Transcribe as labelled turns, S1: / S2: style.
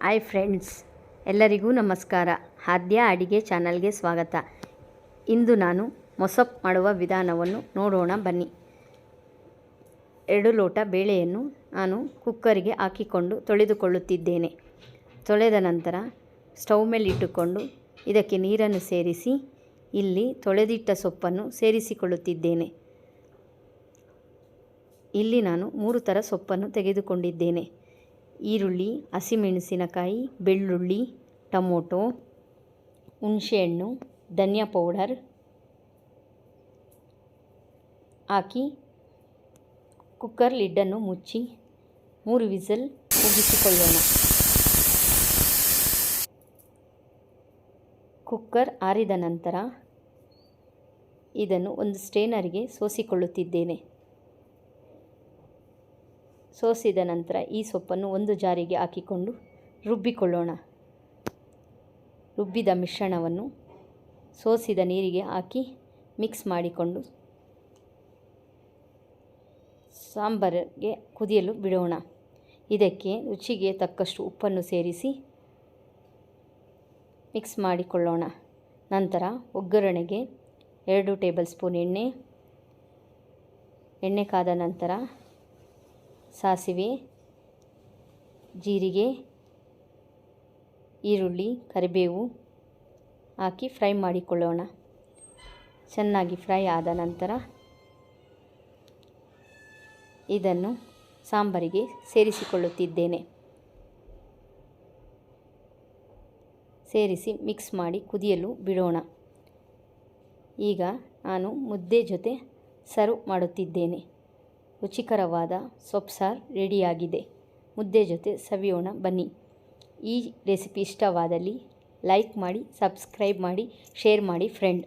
S1: Hi friends, ಎಲ್ಲರಿಗೂ ನಮಸ್ಕಾರ. ಆದ್ಯ ಅಡಿಗೆ ಚಾನಲ್ಗೆ ಸ್ವಾಗತ. ಇಂದು ನಾನು ಮೊಸಪ್ ಮಾಡುವ ವಿಧಾನವನ್ನು ನೋಡೋಣ ಬನ್ನಿ. 2 ಲೋಟ ಬೇಳೆಯನ್ನು ನಾನು ಕುಕ್ಕರಿಗೆ ಹಾಕಿಕೊಂಡು ತೊಳೆದುಕೊಳ್ಳುತ್ತಿದ್ದೇನೆ. ತೊಳೆದ ನಂತರ ಸ್ಟವ್ ಮೇಲೆ ಇಟ್ಟುಕೊಂಡು ಇದಕ್ಕೆ ನೀರನ್ನು ಸೇರಿಸಿ ಇಲ್ಲಿ ತೊಳೆದಿಟ್ಟ ಸೊಪ್ಪನ್ನು ಸೇರಿಸಿಕೊಳ್ಳುತ್ತಿದ್ದೇನೆ. ಇಲ್ಲಿ ನಾನು 3 ಥರ ಸೊಪ್ಪನ್ನು ತೆಗೆದುಕೊಂಡಿದ್ದೇನೆ. ಈರುಳ್ಳಿ, ಹಸಿಮೆಣಸಿನಕಾಯಿ, ಬೆಳ್ಳುಳ್ಳಿ, ಟೊಮೊಟೊ, ಹುಣಸೆಹಣ್ಣು, ಧನಿಯಾ ಪೌಡರ್ ಹಾಕಿ ಕುಕ್ಕರ್ ಲಿಡ್ಡನ್ನು ಮುಚ್ಚಿ 3 ವಿಸಲ್ ಕೂಗಿಸಿಕೊಳ್ಳೋಣ. ಕುಕ್ಕರ್ ಆರಿದ ನಂತರ ಇದನ್ನು ಒಂದು ಸ್ಟ್ರೈನರ್ಗೆ ಸೋಸಿಕೊಳ್ಳುತ್ತಿದ್ದೇನೆ. ಸೋಸಿದ ನಂತರ ಈ ಸೊಪ್ಪನ್ನು ಒಂದು ಜಾರಿಗೆ ಹಾಕಿಕೊಂಡು ರುಬ್ಬಿಕೊಳ್ಳೋಣ. ರುಬ್ಬಿದ ಮಿಶ್ರಣವನ್ನು ಸೋಸಿದ ನೀರಿಗೆ ಹಾಕಿ ಮಿಕ್ಸ್ ಮಾಡಿಕೊಂಡು ಸಾಂಬಾರಿಗೆ ಕುದಿಯಲು ಬಿಡೋಣ. ಇದಕ್ಕೆ ರುಚಿಗೆ ತಕ್ಕಷ್ಟು ಉಪ್ಪನ್ನು ಸೇರಿಸಿ ಮಿಕ್ಸ್ ಮಾಡಿಕೊಳ್ಳೋಣ. ನಂತರ ಒಗ್ಗರಣೆಗೆ 2 ಟೇಬಲ್ ಸ್ಪೂನ್ ಎಣ್ಣೆ ಕಾದ ನಂತರ ಸಾಸಿವೆ, ಜೀರಿಗೆ, ಈರುಳ್ಳಿ, ಕರಿಬೇವು ಹಾಕಿ ಫ್ರೈ ಮಾಡಿಕೊಳ್ಳೋಣ. ಚೆನ್ನಾಗಿ ಫ್ರೈ ಆದ ನಂತರ ಇದನ್ನು ಸಾಂಬಾರಿಗೆ ಸೇರಿಸಿಕೊಳ್ಳುತ್ತಿದ್ದೇನೆ. ಸೇರಿಸಿ ಮಿಕ್ಸ್ ಮಾಡಿ ಕುದಿಯಲು ಬಿಡೋಣ. ಈಗ ನಾನು ಮುದ್ದೆ ಜೊತೆ ಸರ್ವ್ ಮಾಡುತ್ತಿದ್ದೇನೆ. ರುಚಿಕರವಾದ ಸೊಪ್ಪು ಸಾರು ರೆಡಿಯಾಗಿದೆ. ಮುದ್ದೆ ಜೊತೆ ಸವಿಯೋಣ ಬನ್ನಿ. ಈ ರೆಸಿಪಿ ಇಷ್ಟವಾದಲ್ಲಿ ಲೈಕ್ ಮಾಡಿ, ಸಬ್ಸ್ಕ್ರೈಬ್ ಮಾಡಿ, ಶೇರ್ ಮಾಡಿ ಫ್ರೆಂಡ್.